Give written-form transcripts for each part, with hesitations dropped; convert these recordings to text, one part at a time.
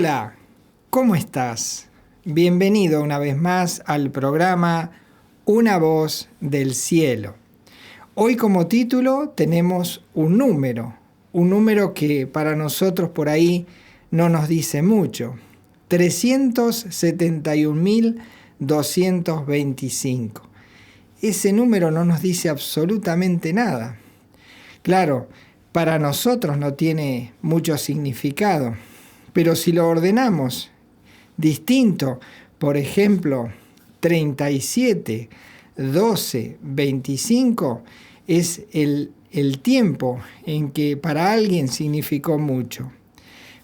Hola, ¿cómo estás? Bienvenido una vez más al programa Una Voz del Cielo. Hoy como título tenemos un número que para nosotros por ahí no nos dice mucho. 371.225. Ese número no nos dice absolutamente nada. Claro, para nosotros no tiene mucho significado, pero si lo ordenamos distinto, por ejemplo, 37, 12, 25, es el tiempo en que para alguien significó mucho.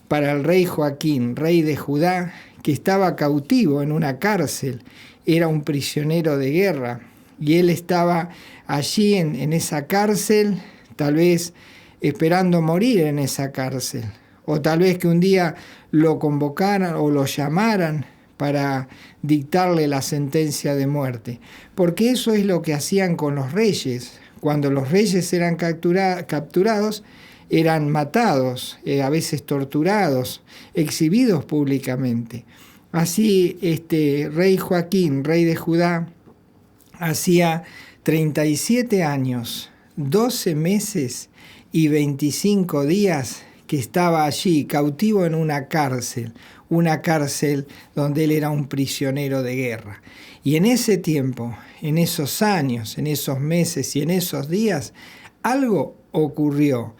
Para el rey Joaquín, rey de Judá, que estaba cautivo en una cárcel, era un prisionero de guerra, y él estaba allí en esa cárcel, tal vez esperando morir en esa cárcel, o tal vez que un día lo convocaran o lo llamaran para dictarle la sentencia de muerte, porque eso es lo que hacían con los reyes. Cuando los reyes eran capturados, eran matados, a veces torturados, exhibidos públicamente. Así rey Joaquín, rey de Judá, hacía 37 años, 12 meses y 25 días que estaba allí, cautivo en una cárcel donde él era un prisionero de guerra. Y en ese tiempo, en esos años, en esos meses y en esos días, algo ocurrió.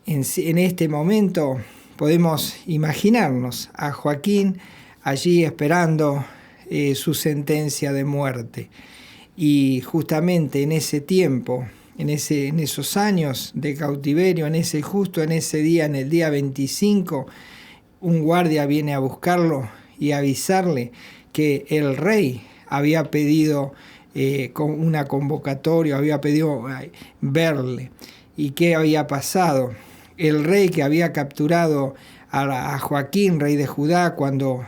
En este momento podemos imaginarnos a Joaquín allí esperando su sentencia de muerte. Y justamente en ese tiempo, en esos años de cautiverio, justo en ese día, en el día 25, un guardia viene a buscarlo y a avisarle que el rey había pedido con una convocatoria, había pedido verle. ¿Y qué había pasado? El rey que había capturado a Joaquín, rey de Judá, cuando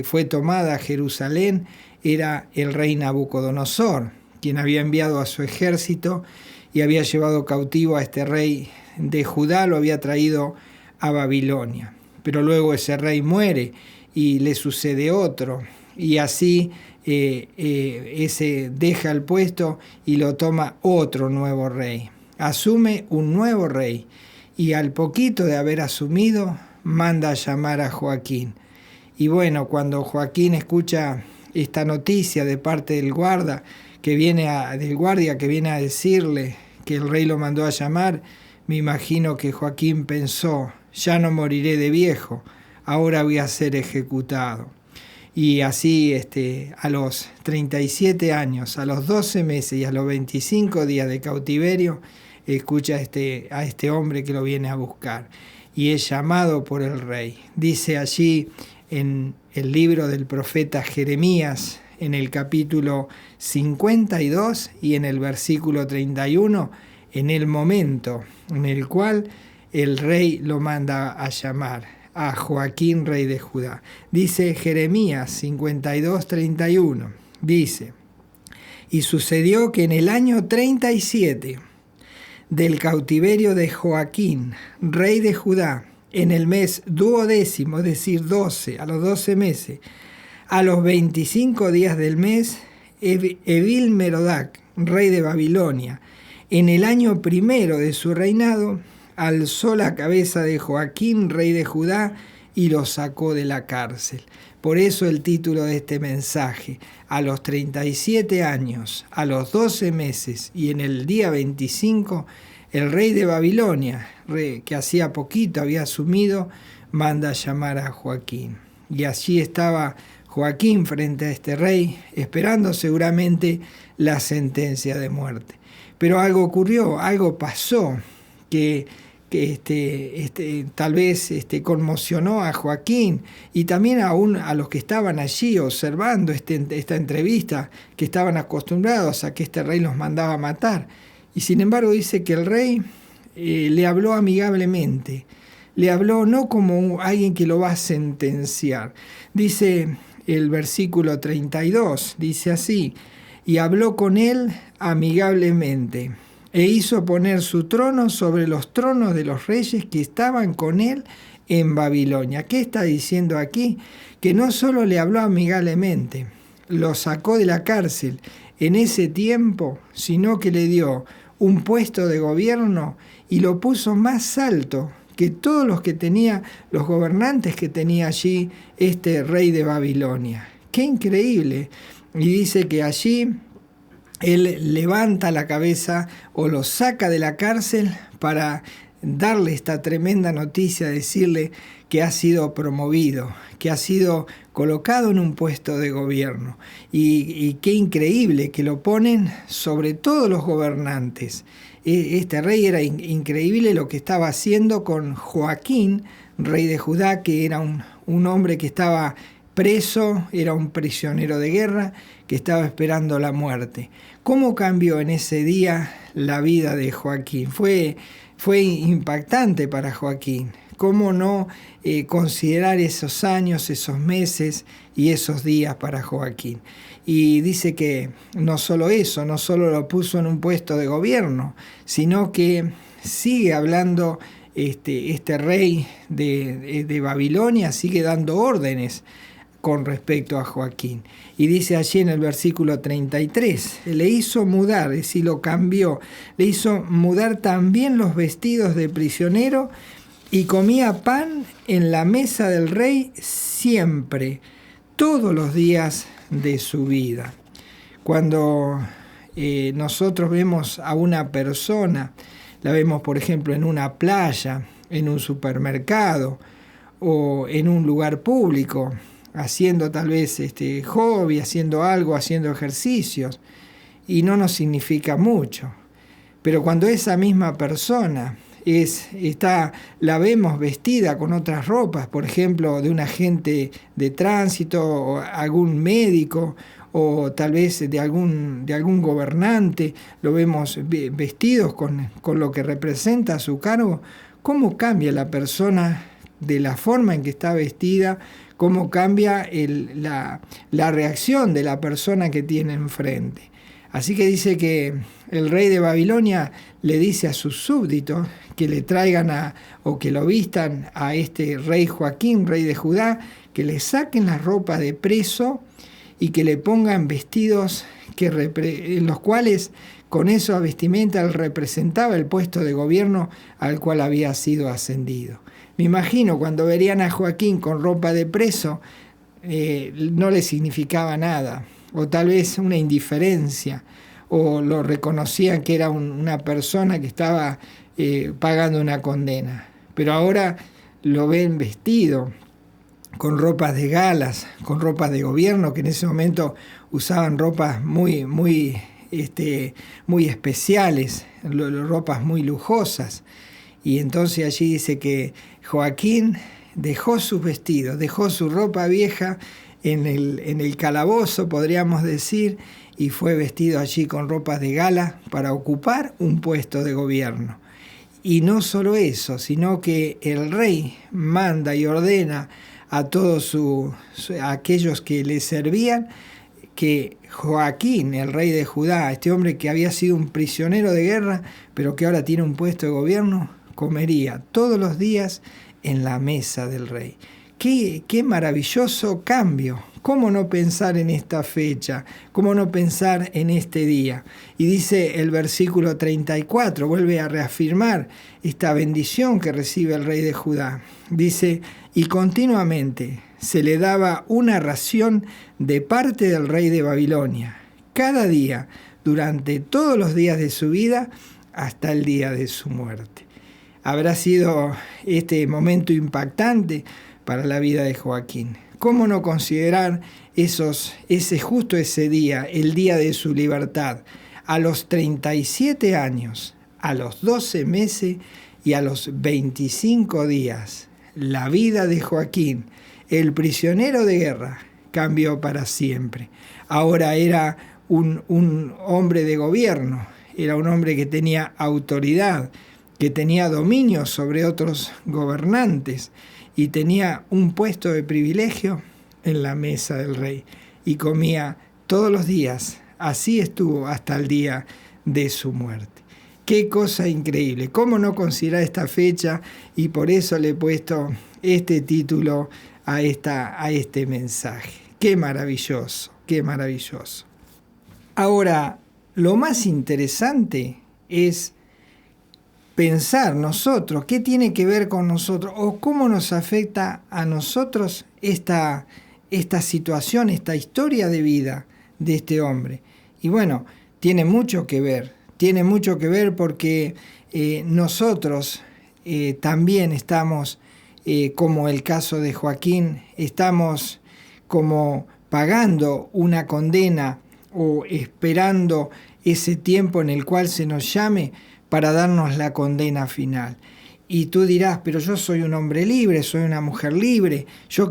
fue tomada Jerusalén, era el rey Nabucodonosor, quien había enviado a su ejército y había llevado cautivo a este rey de Judá, lo había traído a Babilonia. Pero luego ese rey muere y le sucede otro, y así ese deja el puesto y lo toma otro nuevo rey. Asume un nuevo rey, y al poquito de haber asumido, manda a llamar a Joaquín. Y bueno, cuando Joaquín escucha esta noticia de parte del guardia que viene a decirle que el rey lo mandó a llamar, me imagino que Joaquín pensó: ya no moriré de viejo, ahora voy a ser ejecutado. Y así a los 37 años, a los 12 meses y a los 25 días de cautiverio, escucha a este hombre que lo viene a buscar y es llamado por el rey. Dice allí en el libro del profeta Jeremías, en el capítulo 52 y en el versículo 31, en el momento en el cual el rey lo manda a llamar a Joaquín, rey de Judá. Dice Jeremías 52, 31, dice: y sucedió que en el año 37 del cautiverio de Joaquín, rey de Judá, en el mes 12º, es decir, 12, a los 12 meses, a los 25 días del mes, Evil-Merodach, rey de Babilonia, en el año primero de su reinado, alzó la cabeza de Joaquín, rey de Judá, y lo sacó de la cárcel. Por eso el título de este mensaje: a los 37 años, a los 12 meses y en el día 25, el rey de Babilonia, rey que hacía poquito había asumido, manda a llamar a Joaquín. Y allí estaba Joaquín frente a este rey, esperando seguramente la sentencia de muerte. Pero algo ocurrió, algo pasó que tal vez conmocionó a Joaquín y también aún a los que estaban allí observando esta entrevista, que estaban acostumbrados a que este rey los mandaba a matar. Y sin embargo dice que el rey le habló amigablemente, le habló no como alguien que lo va a sentenciar. Dice el versículo 32, dice así: y habló con él amigablemente, e hizo poner su trono sobre los tronos de los reyes que estaban con él en Babilonia. ¿Qué está diciendo aquí? Que no solo le habló amigablemente, lo sacó de la cárcel en ese tiempo, sino que le dio un puesto de gobierno y lo puso más alto que todos los gobernantes que tenía allí este rey de Babilonia. ¡Qué increíble! Y dice que allí él levanta la cabeza o lo saca de la cárcel para darle esta tremenda noticia, decirle que ha sido promovido, que ha sido colocado en un puesto de gobierno. Y qué increíble que lo ponen sobre todos los gobernantes. Este rey era increíble lo que estaba haciendo con Joaquín, rey de Judá, que era un hombre que estaba preso, era un prisionero de guerra que estaba esperando la muerte. ¿Cómo cambió en ese día la vida de Joaquín? Fue impactante para Joaquín. ¿Cómo no considerar esos años, esos meses y esos días para Joaquín? Y dice que no solo eso, no solo lo puso en un puesto de gobierno, sino que sigue hablando este rey de Babilonia, sigue dando órdenes con respecto a Joaquín. Y dice allí en el versículo 33, le hizo mudar, es decir, lo cambió, le hizo mudar también los vestidos de prisionero y comía pan en la mesa del rey siempre, todos los días de su vida. Cuando nosotros vemos a una persona, la vemos por ejemplo en una playa, en un supermercado o en un lugar público, haciendo tal vez hobby, haciendo algo, haciendo ejercicios, y no nos significa mucho. Pero cuando esa misma persona la vemos vestida con otras ropas, por ejemplo, de un agente de tránsito, o algún médico, o tal vez de algún gobernante, lo vemos vestidos con lo que representa su cargo, ¿cómo cambia la persona de la forma en que está vestida? ¿Cómo cambia la reacción de la persona que tiene enfrente? Así que dice que el rey de Babilonia le dice a sus súbditos que le traigan o que lo vistan a este rey Joaquín, rey de Judá, que le saquen la ropa de preso y que le pongan vestidos en los cuales con esa vestimenta él representaba el puesto de gobierno al cual había sido ascendido. Me imagino cuando verían a Joaquín con ropa de preso, no le significaba nada, o tal vez una indiferencia, o lo reconocían que era una persona que estaba pagando una condena. Pero ahora lo ven vestido con ropas de galas, con ropas de gobierno, que en ese momento usaban ropas muy especiales, ropas muy lujosas. Y entonces allí dice que Joaquín dejó sus vestidos, dejó su ropa vieja en el calabozo, podríamos decir, y fue vestido allí con ropas de gala para ocupar un puesto de gobierno. Y no solo eso, sino que el rey manda y ordena a todos a aquellos que le servían que Joaquín, el rey de Judá, este hombre que había sido un prisionero de guerra, pero que ahora tiene un puesto de gobierno, comería todos los días en la mesa del rey. ¡Qué maravilloso cambio! ¿Cómo no pensar en esta fecha? ¿Cómo no pensar en este día? Y dice el versículo 34, vuelve a reafirmar esta bendición que recibe el rey de Judá. Dice, y continuamente se le daba una ración de parte del rey de Babilonia, cada día, durante todos los días de su vida, hasta el día de su muerte. Habrá sido este momento impactante para la vida de Joaquín. ¿Cómo no considerar ese día, el día de su libertad, a los 37 años, a los 12 meses y a los 25 días? La vida de Joaquín, el prisionero de guerra, cambió para siempre. Ahora era un hombre de gobierno, era un hombre que tenía autoridad, que tenía dominio sobre otros gobernantes y tenía un puesto de privilegio en la mesa del rey y comía todos los días. Así estuvo hasta el día de su muerte. Qué cosa increíble. ¿Cómo no considerar esta fecha? Y por eso le he puesto este título a este mensaje. Qué maravilloso, qué maravilloso. Ahora, lo más interesante es pensar nosotros, qué tiene que ver con nosotros o cómo nos afecta a nosotros esta situación, esta historia de vida de este hombre. Y bueno, tiene mucho que ver porque nosotros también estamos, como el caso de Joaquín, estamos como pagando una condena o esperando ese tiempo en el cual se nos llame para darnos la condena final. Y tú dirás, pero yo soy un hombre libre, soy una mujer libre, yo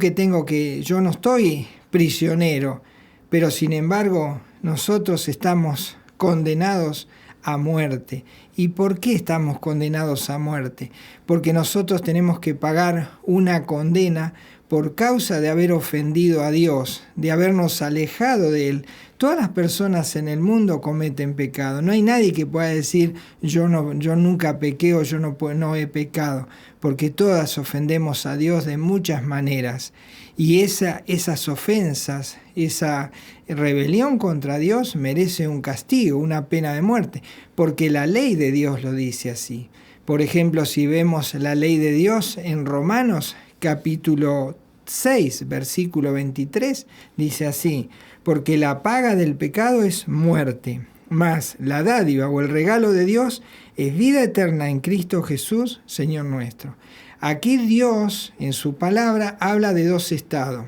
no estoy prisionero, pero sin embargo nosotros estamos condenados a muerte. ¿Y por qué estamos condenados a muerte? Porque nosotros tenemos que pagar una condena por causa de haber ofendido a Dios, de habernos alejado de Él. Todas las personas en el mundo cometen pecado. No hay nadie que pueda decir yo nunca pequé o yo no he pecado, porque todas ofendemos a Dios de muchas maneras. Y esas ofensas, esa rebelión contra Dios merece un castigo, una pena de muerte, porque la ley de Dios lo dice así. Por ejemplo, si vemos la ley de Dios en Romanos capítulo 6, versículo 23, dice así: porque la paga del pecado es muerte, mas la dádiva o el regalo de Dios es vida eterna en Cristo Jesús, Señor nuestro. Aquí Dios, en su palabra, habla de dos estados.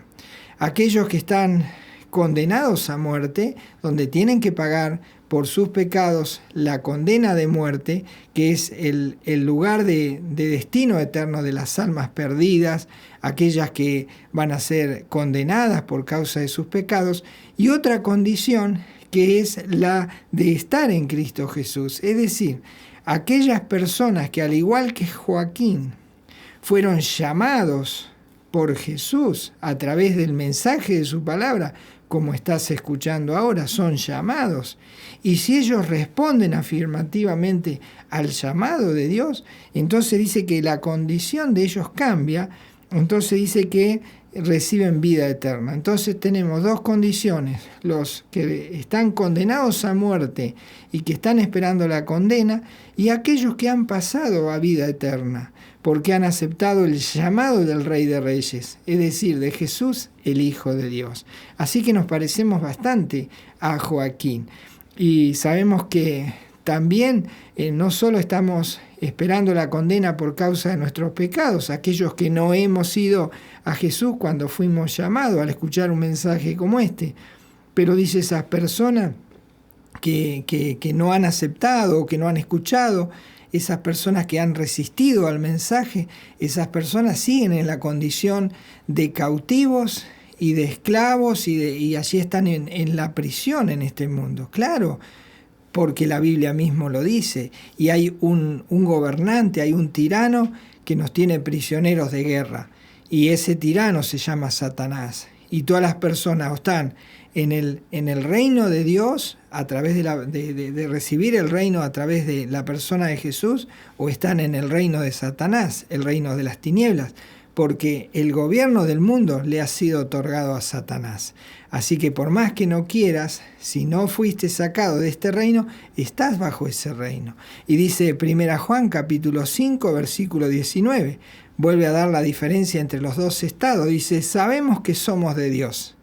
Aquellos que están condenados a muerte, donde tienen que pagar por sus pecados la condena de muerte, que es el lugar de destino eterno de las almas perdidas, aquellas que van a ser condenadas por causa de sus pecados, y otra condición que es la de estar en Cristo Jesús, es decir, aquellas personas que al igual que Joaquín fueron llamados por Jesús a través del mensaje de su palabra, como estás escuchando ahora, son llamados. Y si ellos responden afirmativamente al llamado de Dios, entonces dice que la condición de ellos cambia, entonces dice que reciben vida eterna. Entonces tenemos dos condiciones: los que están condenados a muerte y que están esperando la condena, y aquellos que han pasado a vida eterna, porque han aceptado el llamado del Rey de Reyes, es decir, de Jesús, el Hijo de Dios. Así que nos parecemos bastante a Joaquín. Y sabemos que también no solo estamos esperando la condena por causa de nuestros pecados, aquellos que no hemos ido a Jesús cuando fuimos llamados al escuchar un mensaje como este, pero dice esas personas que no han aceptado o que no han escuchado, esas personas que han resistido al mensaje, esas personas siguen en la condición de cautivos y de esclavos y allí están en la prisión en este mundo. Claro, porque la Biblia mismo lo dice, y hay un gobernante, hay un tirano que nos tiene prisioneros de guerra, y ese tirano se llama Satanás, y todas las personas están en el reino de Dios a través de recibir el reino a través de la persona de Jesús, o están en el reino de Satanás, el reino de las tinieblas, porque el gobierno del mundo le ha sido otorgado a Satanás. Así que por más que no quieras, si no fuiste sacado de este reino, estás bajo ese reino. Y dice 1 Juan capítulo 5, versículo 19, vuelve a dar la diferencia entre los dos estados. Dice, sabemos que somos de Dios.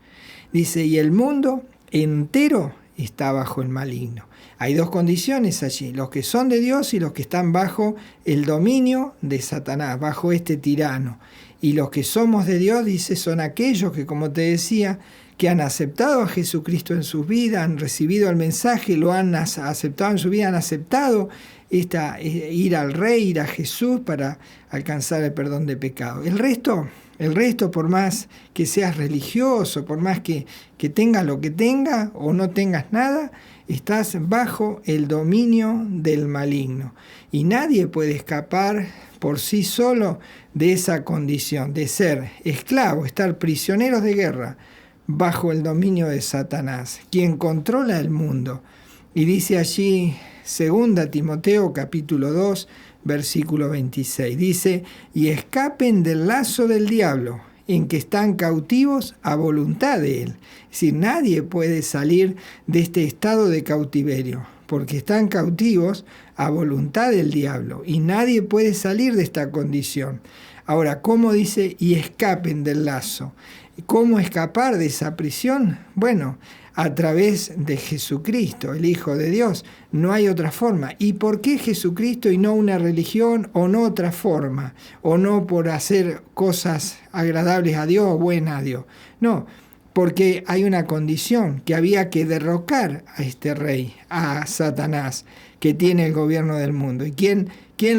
Dice, y el mundo entero está bajo el maligno. Hay dos condiciones allí, los que son de Dios y los que están bajo el dominio de Satanás, bajo este tirano. Y los que somos de Dios, dice, son aquellos que, como te decía, que han aceptado a Jesucristo en sus vidas, han recibido el mensaje, lo han aceptado en su vida, han aceptado ir al Rey, ir a Jesús para alcanzar el perdón de pecado. El resto, por más que seas religioso, por más que tengas lo que tengas o no tengas nada, estás bajo el dominio del maligno. Y nadie puede escapar por sí solo de esa condición, de ser esclavo, estar prisioneros de guerra, bajo el dominio de Satanás, quien controla el mundo. Y dice allí 2 Timoteo capítulo 2, versículo 26. Dice, y escapen del lazo del diablo, en que están cautivos a voluntad de él. Es decir, nadie puede salir de este estado de cautiverio, porque están cautivos a voluntad del diablo, y nadie puede salir de esta condición. Ahora, ¿cómo dice? Y escapen del lazo. ¿Cómo escapar de esa prisión? Bueno, a través de Jesucristo, el Hijo de Dios. No hay otra forma. ¿Y por qué Jesucristo y no una religión o no otra forma? O no por hacer cosas agradables a Dios o buenas a Dios. No, porque hay una condición, que había que derrocar a este rey, a Satanás, que tiene el gobierno del mundo. ¿Y quién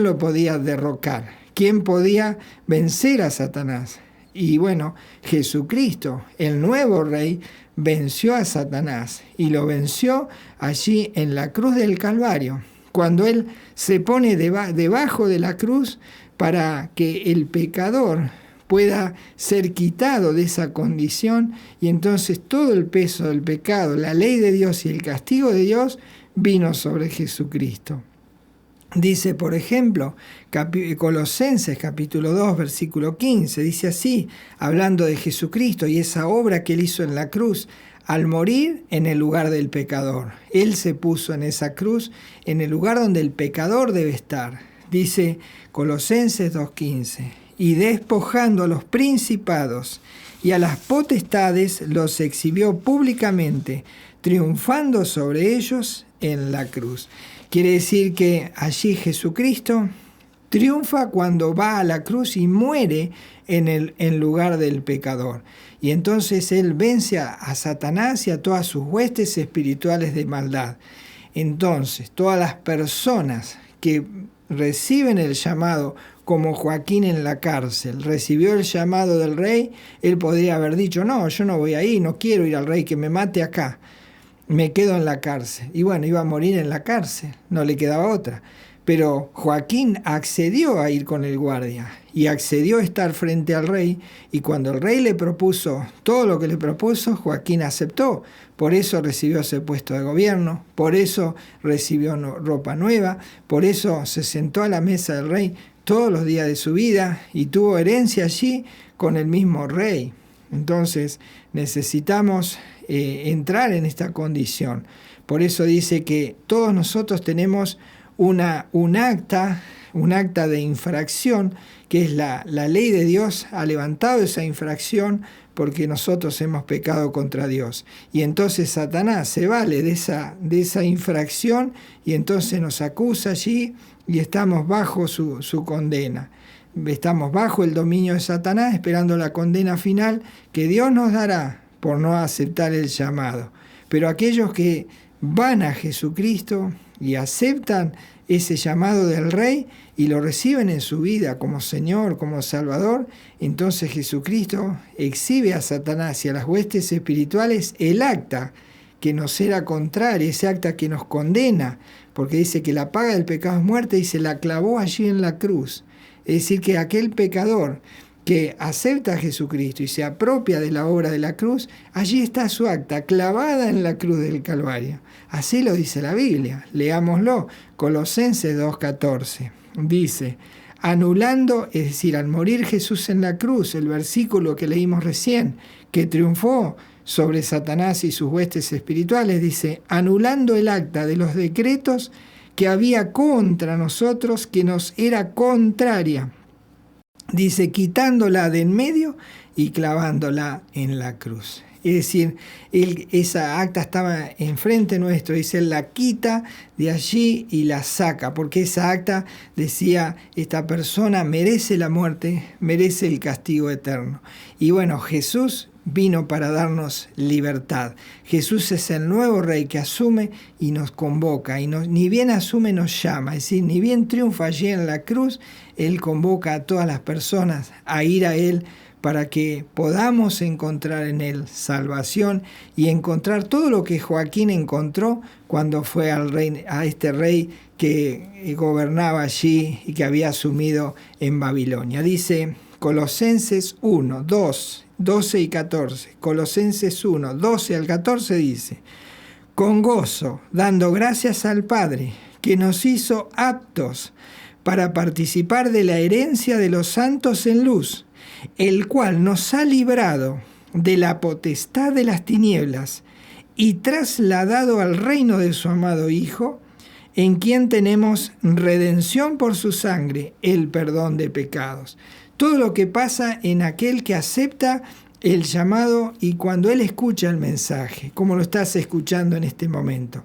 lo podía derrocar? ¿Quién podía vencer a Satanás? Y bueno, Jesucristo, el nuevo rey, venció a Satanás y lo venció allí en la cruz del Calvario, cuando él se pone debajo de la cruz para que el pecador pueda ser quitado de esa condición, y entonces todo el peso del pecado, la ley de Dios y el castigo de Dios vino sobre Jesucristo. Dice, por ejemplo, Colosenses capítulo 2, versículo 15, dice así, hablando de Jesucristo y esa obra que él hizo en la cruz, al morir en el lugar del pecador. Él se puso en esa cruz, en el lugar donde el pecador debe estar. Dice Colosenses 2:15, y despojando a los principados y a las potestades, los exhibió públicamente, triunfando sobre ellos en la cruz. Quiere decir que allí Jesucristo triunfa cuando va a la cruz y muere en lugar del pecador. Y entonces él vence a Satanás y a todas sus huestes espirituales de maldad. Entonces, todas las personas que reciben el llamado, como Joaquín en la cárcel, recibió el llamado del rey, él podría haber dicho, no, yo no voy ahí, no quiero ir al rey, que me mate acá. Me quedo en la cárcel. Y bueno, iba a morir en la cárcel, no le quedaba otra. Pero Joaquín accedió a ir con el guardia y accedió a estar frente al rey, y cuando el rey le propuso todo lo que le propuso, Joaquín aceptó. Por eso recibió ese puesto de gobierno, por eso recibió ropa nueva, por eso se sentó a la mesa del rey todos los días de su vida y tuvo herencia allí con el mismo rey. Entonces necesitamos entrar en esta condición. Por eso dice que todos nosotros tenemos un acta de infracción, que es la ley de Dios ha levantado esa infracción porque nosotros hemos pecado contra Dios. Y entonces Satanás se vale de esa infracción y entonces nos acusa allí y estamos bajo su condena. Estamos bajo el dominio de Satanás, esperando la condena final que Dios nos dará por no aceptar el llamado. Pero aquellos que van a Jesucristo y aceptan ese llamado del Rey y lo reciben en su vida como Señor, como Salvador, entonces Jesucristo exhibe a Satanás y a las huestes espirituales el acta que nos era contraria, ese acta que nos condena, porque dice que la paga del pecado es muerte y se la clavó allí en la cruz. Es decir, que aquel pecador que acepta a Jesucristo y se apropia de la obra de la cruz, allí está su acta, clavada en la cruz del Calvario. Así lo dice la Biblia. Leámoslo. Colosenses 2:14. Dice, anulando, es decir, al morir Jesús en la cruz, el versículo que leímos recién, que triunfó sobre Satanás y sus huestes espirituales, dice, anulando el acta de los decretos que había contra nosotros, que nos era contraria. Dice, quitándola de en medio y clavándola en la cruz. Es decir, esa acta estaba enfrente nuestro, dice, él la quita de allí y la saca, porque esa acta decía, esta persona merece la muerte, merece el castigo eterno. Y bueno, Jesús vino para darnos libertad. Jesús es el nuevo Rey que asume y nos convoca, y ni bien asume nos llama, es decir, ni bien triunfa allí en la cruz, Él convoca a todas las personas a ir a Él para que podamos encontrar en Él salvación y encontrar todo lo que Joaquín encontró cuando fue a este rey que gobernaba allí y que había asumido en Babilonia. Dice Colosenses 1, 2, 12 y 14. Colosenses 1, 12 al 14 dice, con gozo, dando gracias al Padre, que nos hizo aptos para participar de la herencia de los santos en luz, el cual nos ha librado de la potestad de las tinieblas y trasladado al reino de su amado Hijo, en quien tenemos redención por su sangre, el perdón de pecados. Todo lo que pasa en aquel que acepta el llamado y cuando él escucha el mensaje, como lo estás escuchando en este momento.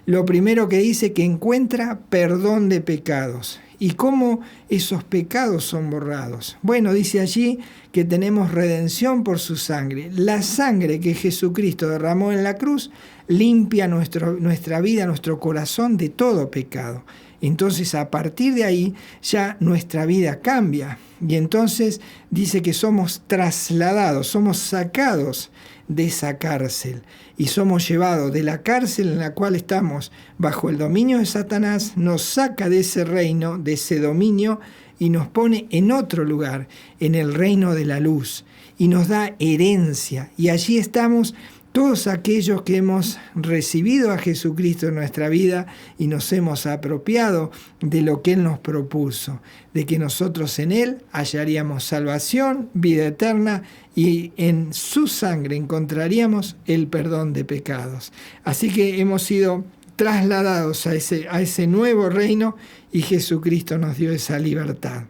Lo primero que dice que encuentra perdón de pecados. ¿Y cómo esos pecados son borrados? Bueno, dice allí que tenemos redención por su sangre. La sangre que Jesucristo derramó en la cruz limpia nuestra vida, nuestro corazón de todo pecado. Entonces, a partir de ahí, ya nuestra vida cambia. Y entonces dice que somos trasladados, somos sacados de esa cárcel y somos llevados de la cárcel en la cual estamos bajo el dominio de Satanás, nos saca de ese reino, de ese dominio y nos pone en otro lugar, en el reino de la luz y nos da herencia y allí estamos todos aquellos que hemos recibido a Jesucristo en nuestra vida y nos hemos apropiado de lo que Él nos propuso, de que nosotros en Él hallaríamos salvación, vida eterna y en su sangre encontraríamos el perdón de pecados. Así que hemos sido trasladados a ese nuevo reino y Jesucristo nos dio esa libertad.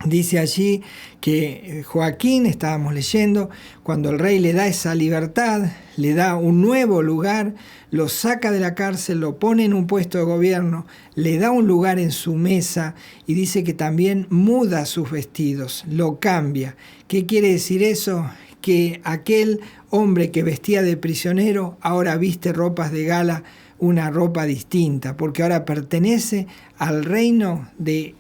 Dice allí que Joaquín, estábamos leyendo, cuando el rey le da esa libertad, le da un nuevo lugar, lo saca de la cárcel, lo pone en un puesto de gobierno, le da un lugar en su mesa y dice que también muda sus vestidos, lo cambia. ¿Qué quiere decir eso? Que aquel hombre que vestía de prisionero ahora viste ropas de gala, una ropa distinta, porque ahora pertenece al reino de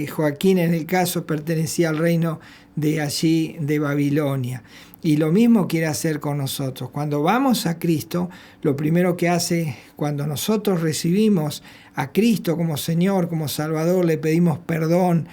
Joaquín, en el caso, pertenecía al reino de allí, de Babilonia. Y lo mismo quiere hacer con nosotros. Cuando vamos a Cristo, lo primero que hace, cuando nosotros recibimos a Cristo como Señor, como Salvador, le pedimos perdón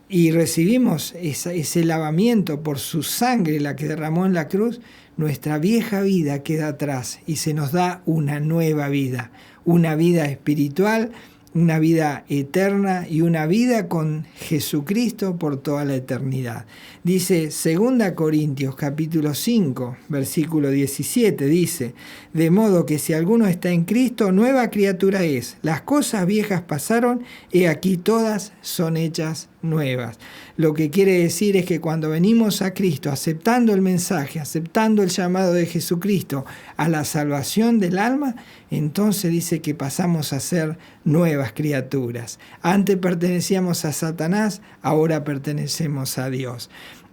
y recibimos ese lavamiento por su sangre, la que derramó en la cruz, nuestra vieja vida queda atrás y se nos da una nueva vida, una vida espiritual, una vida eterna y una vida con Jesucristo por toda la eternidad. Dice 2 Corintios capítulo 5, versículo 17, dice, de modo que si alguno está en Cristo, nueva criatura es. Las cosas viejas pasaron, y aquí todas son hechas nuevas. Lo que quiere decir es que cuando venimos a Cristo, aceptando el mensaje, aceptando el llamado de Jesucristo a la salvación del alma, entonces dice que pasamos a ser nuevas criaturas. Antes pertenecíamos a Satanás, ahora pertenecemos a Dios.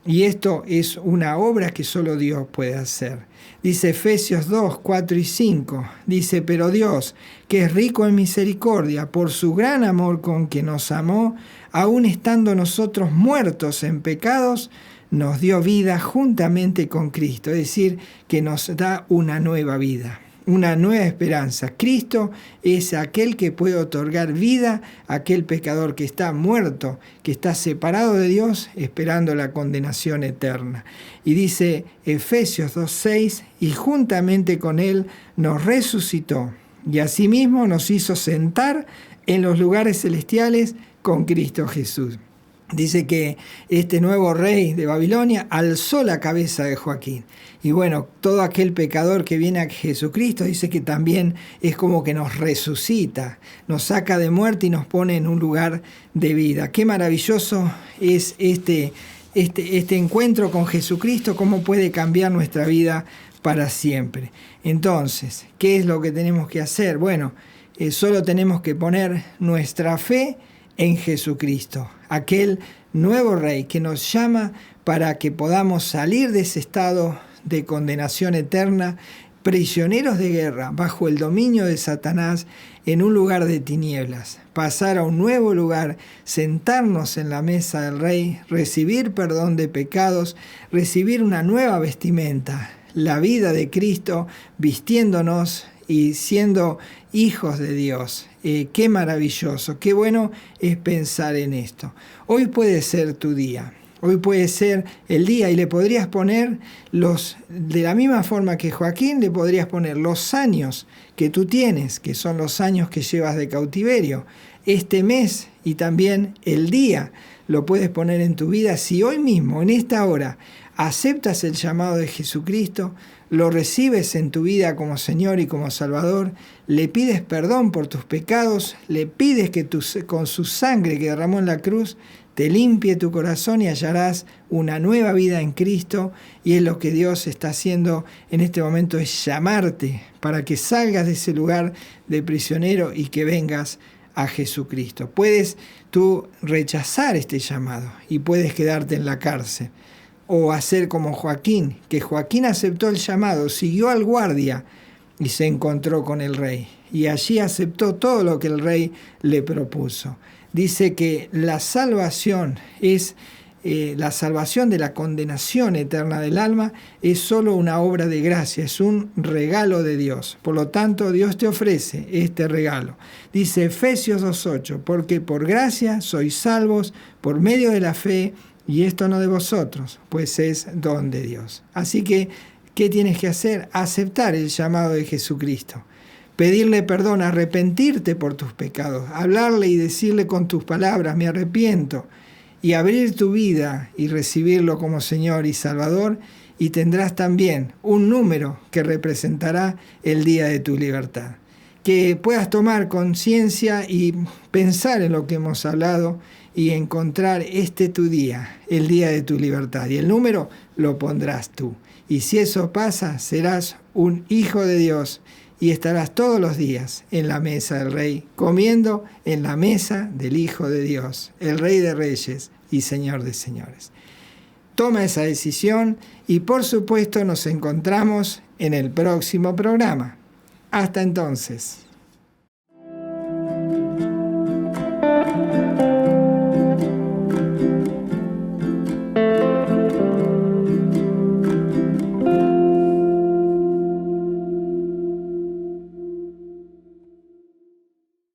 Y esto es una obra que solo Dios puede hacer. Dice Efesios 2, 4 y 5. Dice, pero Dios, que es rico en misericordia, por su gran amor con que nos amó, aun estando nosotros muertos en pecados, nos dio vida juntamente con Cristo. Es decir, que nos da una nueva vida, una nueva esperanza. Cristo es aquel que puede otorgar vida a aquel pecador que está muerto, que está separado de Dios, esperando la condenación eterna. Y dice Efesios 2:6, y juntamente con Él nos resucitó, y asimismo nos hizo sentar en los lugares celestiales con Cristo Jesús. Dice que este nuevo rey de Babilonia alzó la cabeza de Joaquín. Y bueno, todo aquel pecador que viene a Jesucristo dice que también es como que nos resucita, nos saca de muerte y nos pone en un lugar de vida. Qué maravilloso es este encuentro con Jesucristo, cómo puede cambiar nuestra vida para siempre. Entonces, ¿qué es lo que tenemos que hacer? Bueno, solo tenemos que poner nuestra fe en Jesucristo, aquel nuevo rey que nos llama para que podamos salir de ese estado de condenación eterna, prisioneros de guerra, bajo el dominio de Satanás, en un lugar de tinieblas, pasar a un nuevo lugar, sentarnos en la mesa del rey, recibir perdón de pecados, recibir una nueva vestimenta, la vida de Cristo, vistiéndonos y siendo hijos de Dios. Qué maravilloso, qué bueno es pensar en esto. Hoy puede ser tu día. Hoy puede ser el día y le podrías poner de la misma forma que Joaquín, le podrías poner los años que tú tienes, que son los años que llevas de cautiverio, este mes y también el día. Lo puedes poner en tu vida si hoy mismo, en esta hora, aceptas el llamado de Jesucristo, lo recibes en tu vida como Señor y como Salvador, le pides perdón por tus pecados, le pides que con su sangre que derramó en la cruz te limpie tu corazón y hallarás una nueva vida en Cristo. Y es lo que Dios está haciendo en este momento, es llamarte para que salgas de ese lugar de prisionero y que vengas a Jesucristo. Puedes tú rechazar este llamado y puedes quedarte en la cárcel. O hacer como Joaquín, que Joaquín aceptó el llamado, siguió al guardia y se encontró con el rey. Y allí aceptó todo lo que el rey le propuso. Dice que la salvación es la salvación de la condenación eterna del alma, es solo una obra de gracia, es un regalo de Dios. Por lo tanto, Dios te ofrece este regalo. Dice Efesios 2:8, porque por gracia sois salvos por medio de la fe, y esto no de vosotros, pues es don de Dios. Así que, ¿qué tienes que hacer? Aceptar el llamado de Jesucristo. Pedirle perdón, arrepentirte por tus pecados, hablarle y decirle con tus palabras, me arrepiento, y abrir tu vida y recibirlo como Señor y Salvador, y tendrás también un número que representará el día de tu libertad. Que puedas tomar conciencia y pensar en lo que hemos hablado y encontrar tu día, el día de tu libertad. Y el número lo pondrás tú. Y si eso pasa, serás un hijo de Dios y estarás todos los días en la mesa del Rey, comiendo en la mesa del Hijo de Dios, el Rey de Reyes y Señor de Señores. Toma esa decisión y por supuesto nos encontramos en el próximo programa. Hasta entonces.